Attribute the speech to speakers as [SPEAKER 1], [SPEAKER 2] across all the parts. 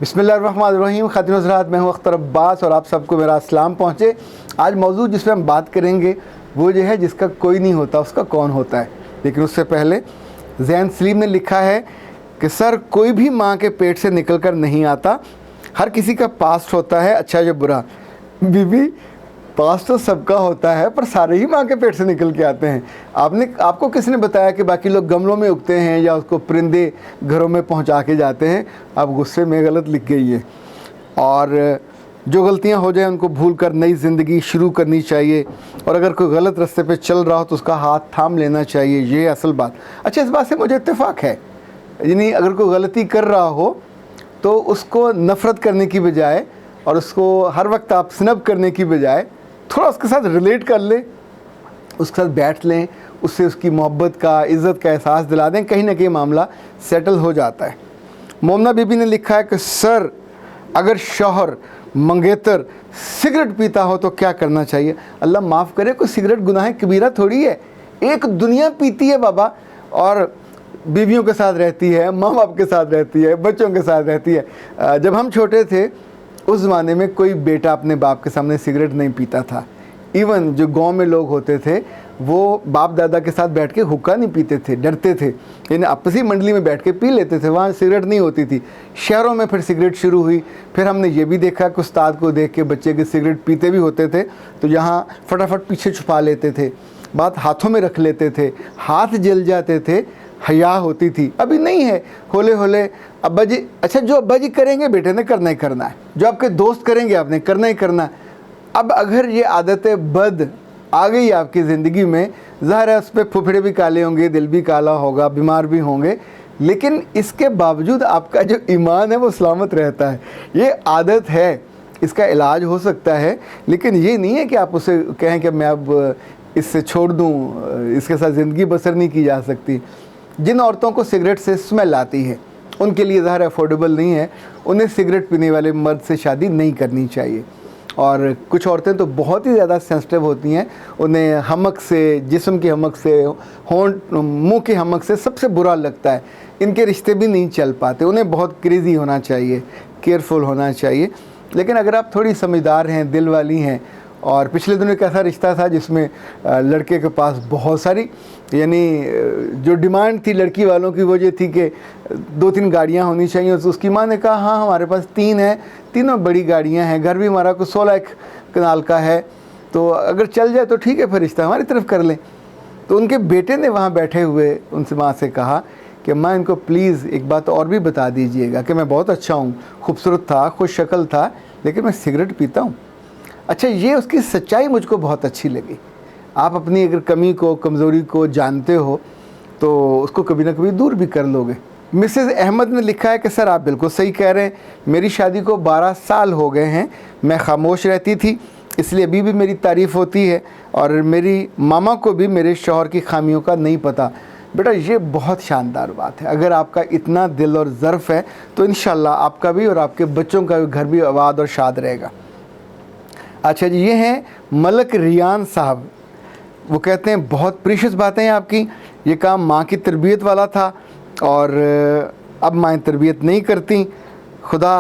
[SPEAKER 1] بسم اللہ الرحمن الرحیم. خاتون حضرات، میں ہوں اختر عباس اور آپ سب کو میرا اسلام پہنچے. آج موضوع جس پہ ہم بات کریں گے وہ جو ہے جس کا کوئی نہیں ہوتا اس کا کون ہوتا ہے. لیکن اس سے پہلے زین سلیم نے لکھا ہے کہ سر، کوئی بھی ماں کے پیٹ سے نکل کر نہیں آتا، ہر کسی کا پاسٹ ہوتا ہے، اچھا یا برا. بی بی، پاسٹ تو سب کا ہوتا ہے پر سارے ہی ماں کے پیٹ سے نکل کے آتے ہیں. آپ کو کس نے بتایا کہ باقی لوگ گملوں میں اگتے ہیں یا اس کو پرندے گھروں میں پہنچا کے جاتے ہیں؟ آپ غصے میں غلط لکھ گئی ہے. اور جو غلطیاں ہو جائیں ان کو بھول کر نئی زندگی شروع کرنی چاہیے، اور اگر کوئی غلط راستے پہ چل رہا ہو تو اس کا ہاتھ تھام لینا چاہیے. یہ اصل بات. اچھا، اس بات سے مجھے اتفاق ہے، یعنی اگر کوئی غلطی کر رہا ہو تو اس کو نفرت کرنے کی بجائے اور اس کو ہر وقت آپ سنب کرنے کی بجائے تھوڑا اس کے ساتھ ریلیٹ کر لیں، اس کے ساتھ بیٹھ لیں، اس سے اس کی محبت کا، عزت کا احساس دلا دیں، کہیں نہ کہیں معاملہ سیٹل ہو جاتا ہے. مومنہ بی بی نے لکھا ہے کہ سر، اگر شوہر منگیتر سگریٹ پیتا ہو تو کیا کرنا چاہیے؟ اللہ معاف کرے، کوئی سگریٹ گناہ کبیرہ تھوڑی ہے. ایک دنیا پیتی ہے بابا، اور بیویوں کے ساتھ رہتی ہے، ماں باپ کے ساتھ رہتی ہے، بچوں کے ساتھ رہتی ہے. جب ہم چھوٹے تھے اس زمانے میں کوئی بیٹا اپنے باپ کے سامنے سگریٹ نہیں پیتا تھا. ایون جو گاؤں میں لوگ ہوتے تھے وہ باپ دادا کے ساتھ بیٹھ کے حقہ نہیں پیتے تھے، ڈرتے تھے، یعنی آپسی منڈلی میں بیٹھ کے پی لیتے تھے، وہاں سگریٹ نہیں ہوتی تھی. شہروں میں پھر سگریٹ شروع ہوئی. پھر ہم نے یہ بھی دیکھا کہ استاد کو دیکھ کے بچے کے سگریٹ پیتے بھی ہوتے تھے تو یہاں فٹافٹ پیچھے چھپا لیتے تھے، بات ہاتھوں میں رکھ لیتے تھے، ہاتھ جل جاتے تھے، حیا ہوتی تھی. ابھی نہیں ہے. ہولے ہولے ابا جی، اچھا جو ابا جی کریں گے بیٹے نے کرنا ہی کرنا ہے، جو آپ کے دوست کریں گے آپ نے کرنا ہی کرنا ہے. اب اگر یہ عادت بد آ گئی آپ کی زندگی میں، ظاہر ہے اس پہ پھپھڑے بھی کالے ہوں گے، دل بھی کالا ہوگا، بیمار بھی ہوں گے، لیکن اس کے باوجود آپ کا جو ایمان ہے وہ سلامت رہتا ہے. یہ عادت ہے، اس کا علاج ہو سکتا ہے، لیکن یہ نہیں ہے کہ آپ اسے کہیں کہ میں اب اس سے چھوڑ دوں، اس کے ساتھ زندگی بسر نہیں کی جا سکتی. جن عورتوں کو سگریٹ سے اسمیل آتی ہے ان کے لیے ظاہر افورڈیبل نہیں ہے، انہیں سگریٹ پینے والے مرد سے شادی نہیں کرنی چاہیے. اور کچھ عورتیں تو بہت ہی زیادہ سینسٹیو ہوتی ہیں، انہیں حمک سے، جسم کی حمک سے، ہونٹ منہ کی حمک سے سب سے برا لگتا ہے. ان کے رشتے بھی نہیں چل پاتے. انہیں بہت کریزی ہونا چاہیے، کیئرفل ہونا چاہیے. لیکن اگر آپ تھوڑی سمجھدار ہیں، دل والی ہیں، اور پچھلے دنوں ایک ایسا رشتہ تھا جس میں لڑکے کے پاس بہت ساری، یعنی جو ڈیمانڈ تھی لڑکی والوں کی وہ یہ تھی کہ 2-3 گاڑیاں ہونی چاہیے. تو اس کی ماں نے کہا ہاں ہمارے پاس 3 ہیں، تینوں بڑی گاڑیاں ہیں، گھر بھی ہمارا کو 16 کنال کا ہے، تو اگر چل جائے تو ٹھیک ہے، پھر رشتہ ہماری طرف کر لیں. تو ان کے بیٹے نے وہاں بیٹھے ہوئے ان سے ماں سے کہا کہ ماں، ان کو پلیز ایک بات اور بھی بتا دیجئے گا کہ میں بہت اچھا ہوں، خوبصورت تھا، خوش شکل تھا، لیکن میں سگریٹ پیتا ہوں. اچھا، یہ اس کی سچائی مجھ کو بہت اچھی لگی. آپ اپنی اگر کمی کو، کمزوری کو جانتے ہو تو اس کو کبھی نہ کبھی دور بھی کر لو گے. مسز احمد نے لکھا ہے کہ سر، آپ بالکل صحیح کہہ رہے ہیں. میری شادی کو 12 سال ہو گئے ہیں، میں خاموش رہتی تھی، اس لیے ابھی بھی میری تعریف ہوتی ہے، اور میری ماما کو بھی میرے شوہر کی خامیوں کا نہیں پتہ. بیٹا، یہ بہت شاندار بات ہے. اگر آپ کا اتنا دل اور ظرف ہے تو انشاءاللہ آپ کا بھی اور آپ کے بچوں کا بھی گھر بھی آباد اور شاد رہے گا. اچھا جی، یہ ہیں ملک ریان صاحب. وہ کہتے ہیں بہت پریشس باتیں ہیں آپ کی. یہ کام ماں کی تربیت والا تھا اور اب مائیں تربیت نہیں کرتی. خدا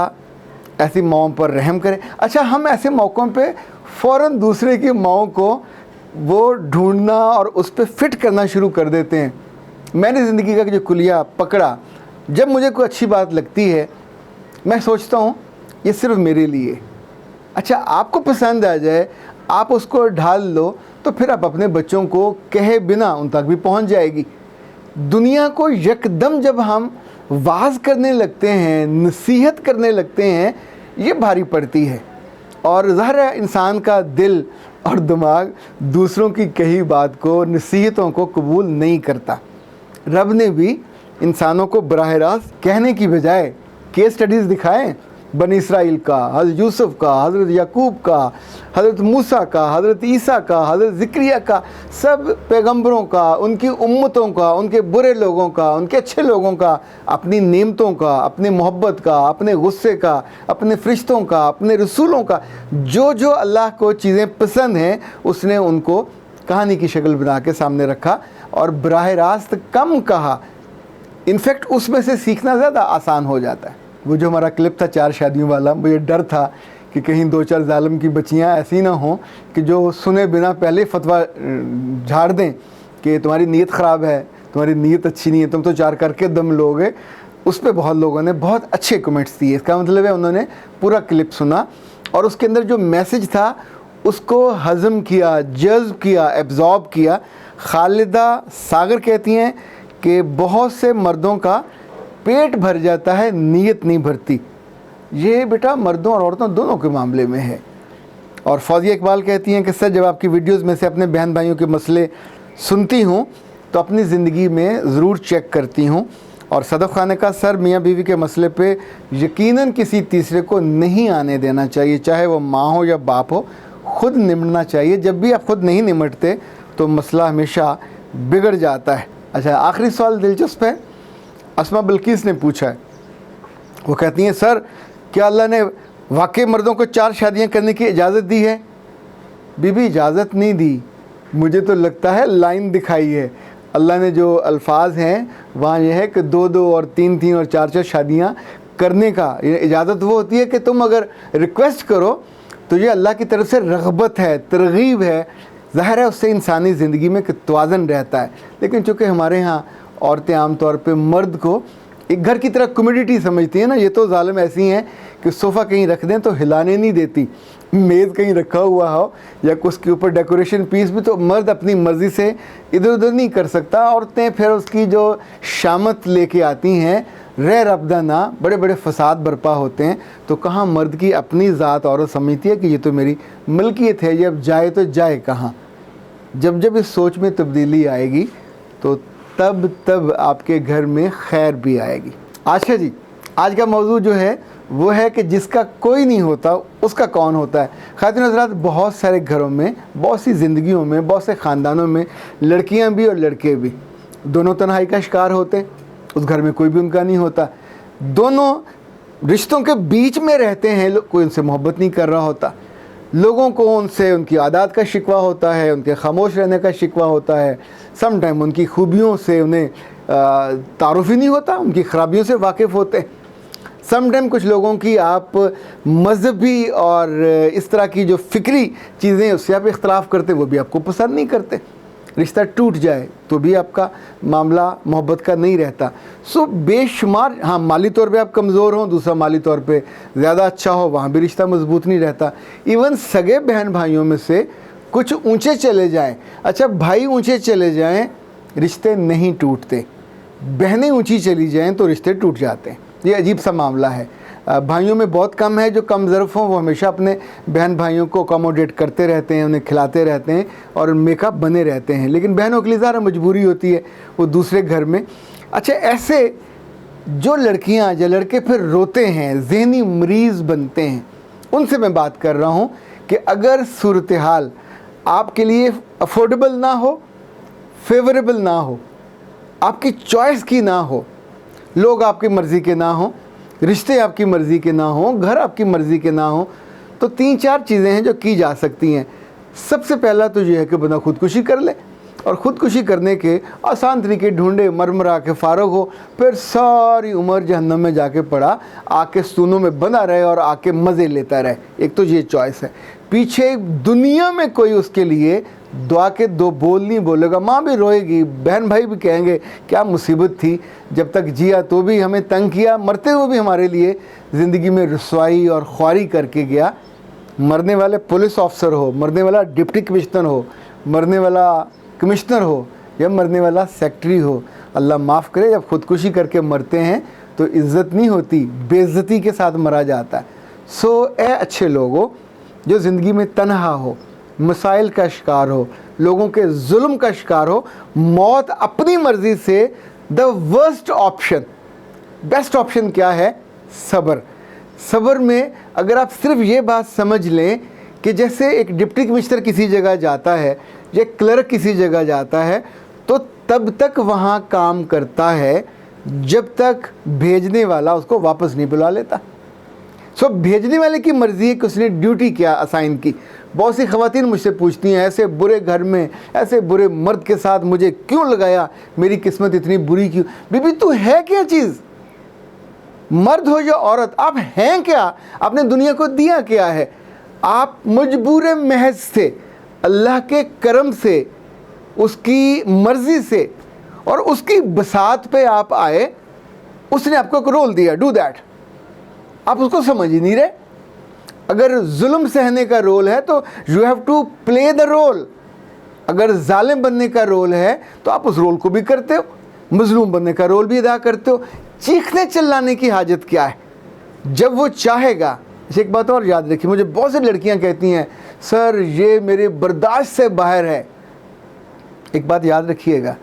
[SPEAKER 1] ایسی ماؤں پر رحم کرے. اچھا، ہم ایسے موقعوں پہ فوراً دوسرے کی ماؤں کو وہ ڈھونڈنا اور اس پہ فٹ کرنا شروع کر دیتے ہیں. میں نے زندگی کا جو کلیہ پکڑا، جب مجھے کوئی اچھی بات لگتی ہے میں سوچتا ہوں یہ صرف میرے لیے. اچھا، آپ کو پسند آ جائے، آپ اس کو ڈھال لو، تو پھر آپ اپنے بچوں کو کہے بنا ان تک بھی پہنچ جائے گی. دنیا کو یکدم جب ہم واعظ کرنے لگتے ہیں، نصیحت کرنے لگتے ہیں، یہ بھاری پڑتی ہے. اور ظاہر ہے انسان کا دل اور دماغ دوسروں کی کہی بات کو، نصیحتوں کو قبول نہیں کرتا. رب نے بھی انسانوں کو براہ راست کہنے کی بجائے کیس سٹڈیز دکھائیں. بنی اسرائیل کا، حضرت یوسف کا، حضرت یعقوب کا، حضرت موسیٰ کا، حضرت عیسیٰ کا، حضرت زکریا کا، سب پیغمبروں کا، ان کی امتوں کا، ان کے برے لوگوں کا، ان کے اچھے لوگوں کا، اپنی نعمتوں کا، اپنی محبت کا، اپنے غصے کا، اپنے فرشتوں کا، اپنے رسولوں کا، جو جو اللہ کو چیزیں پسند ہیں اس نے ان کو کہانی کی شکل بنا کے سامنے رکھا اور براہ راست کم کہا. انفیکٹ اس میں سے سیکھنا زیادہ آسان ہو جاتا ہے. وہ جو ہمارا کلپ تھا 4 شادیوں والا، مجھے ڈر تھا کہ کہیں 2-4 ظالم کی بچیاں ایسی نہ ہوں کہ جو سنے بنا پہلے فتویٰ جھاڑ دیں کہ تمہاری نیت خراب ہے، تمہاری نیت اچھی نہیں ہے، تم تو 4 کر کے دم لوگے۔ اس پہ بہت لوگوں نے بہت اچھے کمنٹس دیے۔ اس کا مطلب ہے انہوں نے پورا کلپ سنا اور اس کے اندر جو میسج تھا اس کو ہضم کیا، جذب کیا، ایبزارب کیا۔ خالدہ ساگر کہتی ہیں کہ بہت سے مردوں کا پیٹ بھر جاتا ہے، نیت نہیں بھرتی۔ یہ بیٹا مردوں اور عورتوں دونوں کے معاملے میں ہے۔ اور فوزیہ اقبال کہتی ہیں کہ سر جب آپ کی ویڈیوز میں سے اپنے بہن بھائیوں کے مسئلے سنتی ہوں تو اپنی زندگی میں ضرور چیک کرتی ہوں۔ اور صدف خان نے کہا سر میاں بیوی کے مسئلے پہ یقیناً کسی تیسرے کو نہیں آنے دینا چاہیے، چاہے وہ ماں ہو یا باپ ہو، خود نمٹنا چاہیے۔ جب بھی آپ خود نہیں نمٹتے تو مسئلہ ہمیشہ بگڑ جاتا ہے۔ اچھا، آخری سوال دلچسپ ہے، اسما بلقیس نے پوچھا ہے۔ وہ کہتی ہیں سر کیا اللہ نے واقعی مردوں کو 4 شادیاں کرنے کی اجازت دی ہے؟ بی بی اجازت نہیں دی، مجھے تو لگتا ہے لائن دکھائی ہے۔ اللہ نے جو الفاظ ہیں وہاں یہ ہے کہ 2 اور 3 اور 4 شادیاں کرنے کا اجازت وہ ہوتی ہے کہ تم اگر ریکویسٹ کرو تو یہ اللہ کی طرف سے رغبت ہے، ترغیب ہے۔ ظاہر ہے اس سے انسانی زندگی میں توازن رہتا ہے، لیکن چونکہ ہمارے ہاں عورتیں عام طور پہ مرد کو ایک گھر کی طرح کمیونٹی سمجھتی ہیں نا، یہ تو ظالم ایسی ہیں کہ صوفہ کہیں رکھ دیں تو ہلانے نہیں دیتی، میز کہیں رکھا ہوا ہو یا اس کے اوپر ڈیکوریشن پیس بھی تو مرد اپنی مرضی سے ادھر ادھر نہیں کر سکتا۔ عورتیں پھر اس کی جو شامت لے کے آتی ہیں، غیر ابدانہ بڑے بڑے فساد برپا ہوتے ہیں۔ تو کہاں مرد کی اپنی ذات عورت سمجھتی ہے کہ یہ تو میری ملکیت ہے، یہ اب جائے تو جائے کہاں؟ جب اس سوچ میں تبدیلی آئے گی تو تب آپ کے گھر میں خیر بھی آئے گی۔ اچھا جی، آج کا موضوع جو ہے وہ ہے کہ جس کا کوئی نہیں ہوتا اس کا کون ہوتا ہے۔ خواتین حضرات، بہت سارے گھروں میں، بہت سی زندگیوں میں، بہت سے خاندانوں میں لڑکیاں بھی اور لڑکے بھی دونوں تنہائی کا شکار ہوتے ہیں۔ اس گھر میں کوئی بھی ان کا نہیں ہوتا، دونوں رشتوں کے بیچ میں رہتے ہیں، کوئی ان سے محبت نہیں کر رہا ہوتا، لوگوں کو ان سے ان کی عادات کا شکوہ ہوتا ہے، ان کے خاموش رہنے کا شکوہ ہوتا ہے، سم ٹائم ان کی خوبیوں سے انہیں تعارف ہی نہیں ہوتا، ان کی خرابیوں سے واقف ہوتے ہیں۔ سم ٹائم کچھ لوگوں کی آپ مذہبی اور اس طرح کی جو فکری چیزیں اس سے آپ اختلاف کرتے وہ بھی آپ کو پسند نہیں کرتے، رشتہ ٹوٹ جائے تو بھی آپ کا معاملہ محبت کا نہیں رہتا۔ سو بے شمار، ہاں مالی طور پہ آپ کمزور ہوں، دوسرا مالی طور پہ زیادہ اچھا ہو، وہاں بھی رشتہ مضبوط نہیں رہتا۔ ایون سگے بہن بھائیوں میں سے کچھ اونچے چلے جائیں، اچھا بھائی اونچے چلے جائیں رشتے نہیں ٹوٹتے، بہنیں اونچی چلی جائیں تو رشتے ٹوٹ جاتے ہیں۔ یہ عجیب سا معاملہ ہے۔ بھائیوں میں بہت کم ہے جو کم ظرف ہوں، وہ ہمیشہ اپنے بہن بھائیوں کو اکوموڈیٹ کرتے رہتے ہیں، انہیں کھلاتے رہتے ہیں اور میک اپ بنے رہتے ہیں، لیکن بہنوں کے لیے ظاہر مجبوری ہوتی ہے وہ دوسرے گھر میں۔ اچھا، ایسے جو لڑکیاں یا لڑکے پھر روتے ہیں، ذہنی مریض بنتے ہیں، ان سے میں بات کر رہا ہوں کہ اگر صورتحال آپ کے لیے افورڈیبل نہ ہو، فیوریبل نہ ہو، آپ کی چوائس کی نہ ہو، لوگ آپ کی مرضی کے نہ ہوں، رشتے آپ کی مرضی کے نہ ہوں، گھر آپ کی مرضی کے نہ ہوں، تو 3-4 چیزیں ہیں جو کی جا سکتی ہیں۔ سب سے پہلا تو یہ ہے کہ بندہ خودکشی کر لے، اور خودکشی کرنے کے آسان طریقے ڈھونڈے، مرمرا کے فارغ ہو، پھر ساری عمر جہنم میں جا کے پڑا، آ کے ستونوں میں بندہ رہے اور آ کے مزے لیتا رہے۔ ایک تو یہ چوائس ہے، پیچھے دنیا میں کوئی اس کے لیے دعا کے 2 بول نہیں بولے گا، ماں بھی روئے گی، بہن بھائی بھی کہیں گے کیا مصیبت تھی، جب تک جیا تو بھی ہمیں تنگ کیا، مرتے ہوئے بھی ہمارے لیے زندگی میں رسوائی اور خواری کر کے گیا۔ مرنے والے پولیس آفسر ہو، مرنے والا ڈپٹی کمشنر ہو، مرنے والا کمشنر ہو یا مرنے والا سیکٹری ہو، اللہ معاف کرے، جب خودکشی کر کے مرتے ہیں تو عزت نہیں ہوتی، بے عزتی کے ساتھ مرا جاتا ہے۔ سو اے اچھے لوگوں جو زندگی میں تنہا ہو، مسائل کا شکار ہو، لوگوں کے ظلم کا شکار ہو، موت اپنی مرضی سے the worst option, best option کیا ہے؟ صبر۔ صبر میں اگر آپ صرف یہ بات سمجھ لیں کہ جیسے ایک ڈپٹی کمشنر کسی جگہ جاتا ہے یا کلرک کسی جگہ جاتا ہے تو تب تک وہاں کام کرتا ہے جب تک بھیجنے والا اس کو واپس نہیں بلا لیتا۔ سو بھیجنے والے کی مرضی ہے کہ اس نے ڈیوٹی کیا اسائن کی۔ بہت سی خواتین مجھ سے پوچھتی ہیں ایسے برے گھر میں، ایسے برے مرد کے ساتھ مجھے کیوں لگایا، میری قسمت اتنی بری کیوں؟ بی بی تو ہے کیا چیز؟ مرد ہو یا عورت، آپ ہیں کیا، آپ نے دنیا کو دیا کیا ہے؟ آپ مجبور محض تھے، اللہ کے کرم سے، اس کی مرضی سے اور اس کی بساط پہ آپ آئے، اس نے آپ کو ایک رول دیا، ڈو دیٹ، آپ اس کو سمجھ ہی نہیں رہے۔ اگر ظلم سہنے کا رول ہے تو you have to play the role, اگر ظالم بننے کا رول ہے تو آپ اس رول کو بھی کرتے ہو، مظلوم بننے کا رول بھی ادا کرتے ہو۔ چیخنے چلانے کی حاجت کیا ہے؟ جب وہ چاہے گا۔ ایک بات اور یاد رکھیے، مجھے بہت سی لڑکیاں کہتی ہیں سر یہ میرے برداشت سے باہر ہے۔ ایک بات یاد رکھیے گا،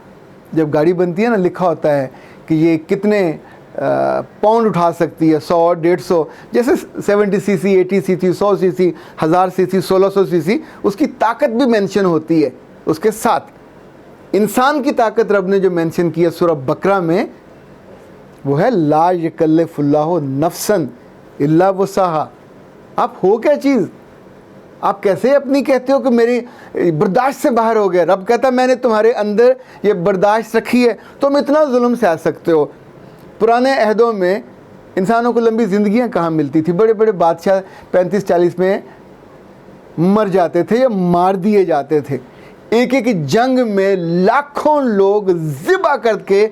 [SPEAKER 1] جب گاڑی بنتی ہے نا، لکھا ہوتا ہے کہ یہ کتنے پاؤنڈ اٹھا سکتی ہے، 100 150، جیسے 70 سی سی 80 سی سی 100 سی سی 1000 سی سی 1600 سی سی، اس کی طاقت بھی مینشن ہوتی ہے اس کے ساتھ۔ انسان کی طاقت رب نے جو مینشن کی ہے سورہ بقرہ میں، وہ ہے لا یکلف اللہ نفسا الا وسعہا۔ آپ ہو کیا چیز؟ آپ کیسے اپنی کہتے ہو کہ میری برداشت سے باہر ہو گیا؟ رب کہتا میں نے تمہارے اندر یہ برداشت رکھی ہے، تم اتنا ظلم سہ سکتے ہو۔ پرانے عہدوں میں انسانوں کو لمبی زندگیاں کہاں ملتی تھی، بڑے بڑے بادشاہ 35-40 میں مر جاتے تھے یا مار دیے جاتے تھے۔ ایک ایک جنگ میں لاکھوں لوگ ذبح کر کے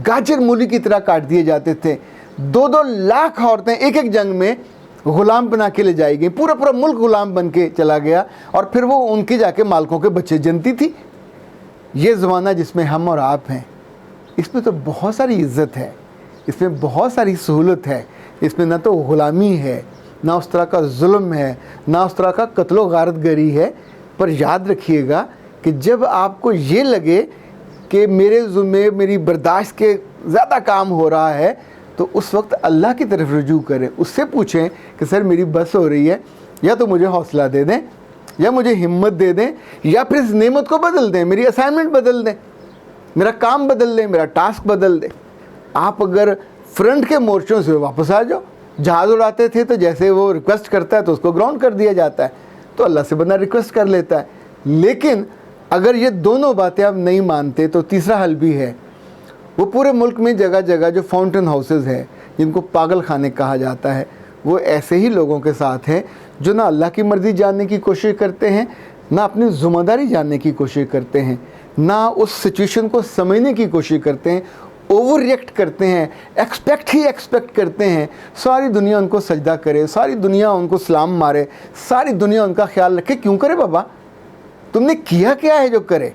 [SPEAKER 1] گاجر مولی کی طرح کاٹ دیے جاتے تھے۔ 2-2 لاکھ عورتیں ایک ایک جنگ میں غلام بنا کے لے جائی گئی، پورا پورا ملک غلام بن کے چلا گیا، اور پھر وہ ان کے جا کے مالکوں کے بچے جنتی تھی۔ یہ زمانہ جس میں ہم اور آپ ہیں، اس میں تو بہت ساری عزت ہے، اس میں بہت ساری سہولت ہے، اس میں نہ تو غلامی ہے، نہ اس طرح کا ظلم ہے، نہ اس طرح کا قتل و غارت گری ہے۔ پر یاد رکھیے گا کہ جب آپ کو یہ لگے کہ میرے ذمے میری برداشت کے زیادہ کام ہو رہا ہے، تو اس وقت اللہ کی طرف رجوع کریں، اس سے پوچھیں کہ سر میری بس ہو رہی ہے، یا تو مجھے حوصلہ دے دیں، یا مجھے ہمت دے دیں، یا پھر اس نعمت کو بدل دیں، میری اسائنمنٹ بدل دیں، میرا کام بدل دیں، میرا ٹاسک بدل دیں۔ آپ اگر فرنٹ کے مورچوں سے واپس آ جاؤ، جہاز اڑاتے تھے تو جیسے وہ ریکویسٹ کرتا ہے تو اس کو گراؤنڈ کر دیا جاتا ہے، تو اللہ سے بندہ ریکویسٹ کر لیتا ہے۔ لیکن اگر یہ دونوں باتیں آپ نہیں مانتے تو تیسرا حل بھی ہے۔ وہ پورے ملک میں جگہ جگہ جو فاؤنٹن ہاؤسز ہیں، جن کو پاگل خانے کہا جاتا ہے، وہ ایسے ہی لوگوں کے ساتھ ہیں جو نہ اللہ کی مرضی جاننے کی کوشش کرتے ہیں، نہ اپنی ذمہ داری جاننے کی کوشش کرتے ہیں، نہ اس سچویشن کو سمجھنے کی کوشش کرتے ہیں، اوور ریئیکٹ کرتے ہیں، ایکسپیکٹ کرتے ہیں ساری دنیا ان کو سجدہ کرے، ساری دنیا ان کو سلام مارے، ساری دنیا ان کا خیال رکھے۔ کیوں کرے بابا؟ تم نے کیا کیا ہے جو کرے؟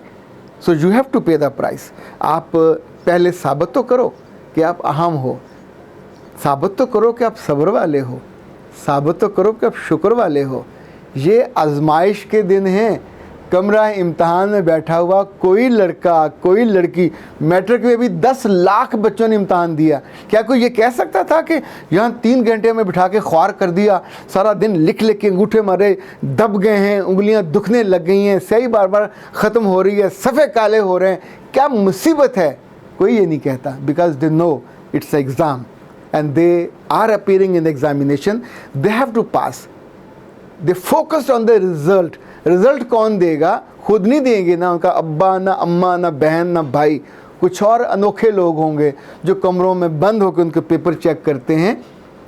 [SPEAKER 1] So you have to pay the price. آپ پہلے ثابت تو کرو کہ آپ اہم ہو، ثابت تو کرو کہ آپ صبر والے ہو، ثابت تو کرو کہ آپ شکر والے ہو۔ یہ آزمائش کے دن ہیں۔ کمرہ امتحان میں بیٹھا ہوا کوئی لڑکا کوئی لڑکی، میٹرک میں بھی 10 لاکھ بچوں نے امتحان دیا، کیا کوئی یہ کہہ سکتا تھا کہ یہاں 3 گھنٹے میں بٹھا کے خوار کر دیا، سارا دن لکھ کے انگوٹھے مارے، دب گئے ہیں، انگلیاں دکھنے لگ گئی ہیں، سیاہی بار بار ختم ہو رہی ہے، صفحے کالے ہو رہے ہیں، کیا مصیبت ہے؟ کوئی یہ نہیں کہتا، because they know it's exam and they are appearing in examination, they have to pass. They focused on the result. Result کون دے گا؟ خود نہیں دیں گے، نہ ان کا ابا، نہ اماں، نہ بہن، نہ بھائی، کچھ اور انوکھے لوگ ہوں گے جو کمروں میں بند ہو کے ان کے پیپر چیک کرتے ہیں،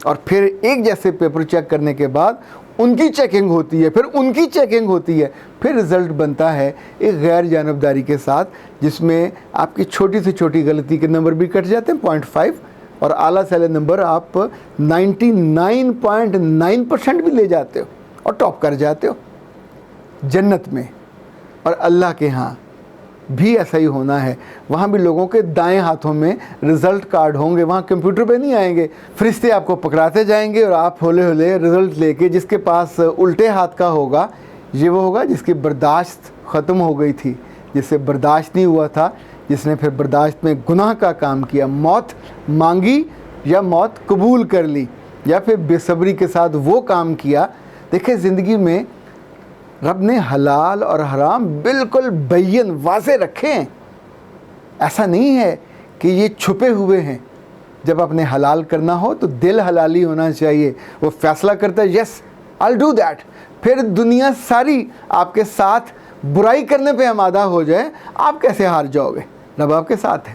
[SPEAKER 1] اور پھر ایک جیسے پیپر چیک کرنے کے بعد ان کی چیکنگ ہوتی ہے، پھر ان کی چیکنگ ہوتی ہے، پھر رزلٹ بنتا ہے ایک غیر جانبداری کے ساتھ، جس میں آپ کی چھوٹی سے چھوٹی غلطی کے نمبر بھی کٹ جاتے ہیں 0.5، اور اعلیٰ سے اعلیٰ نمبر آپ 99.9% بھی لے جاتے ہو اور ٹاپ کر جاتے ہو جنت میں۔ اور اللہ کے ہاں بھی ایسا ہی ہونا ہے، وہاں بھی لوگوں کے دائیں ہاتھوں میں رزلٹ کارڈ ہوں گے، وہاں کمپیوٹر پہ نہیں آئیں گے، فرشتے آپ کو پکڑاتے جائیں گے، اور آپ ہولے ہولے رزلٹ لے کے، جس کے پاس الٹے ہاتھ کا ہوگا، یہ وہ ہوگا جس کی برداشت ختم ہو گئی تھی، جس سے برداشت نہیں ہوا تھا، جس نے پھر برداشت میں گناہ کا کام کیا، موت مانگی یا موت قبول کر لی، یا پھر بے صبری کے ساتھ وہ کام کیا۔ دیکھیں زندگی میں رب نے حلال اور حرام بالکل بین واضح رکھے ہیں، ایسا نہیں ہے کہ یہ چھپے ہوئے ہیں۔ جب آپ نے حلال کرنا ہو تو دل حلالی ہونا چاہیے، وہ فیصلہ کرتا ہے یس I'll do that، پھر دنیا ساری آپ کے ساتھ برائی کرنے پہ آمادہ ہو جائے، آپ کیسے ہار جاؤ گے؟ رب آپ کے ساتھ ہے،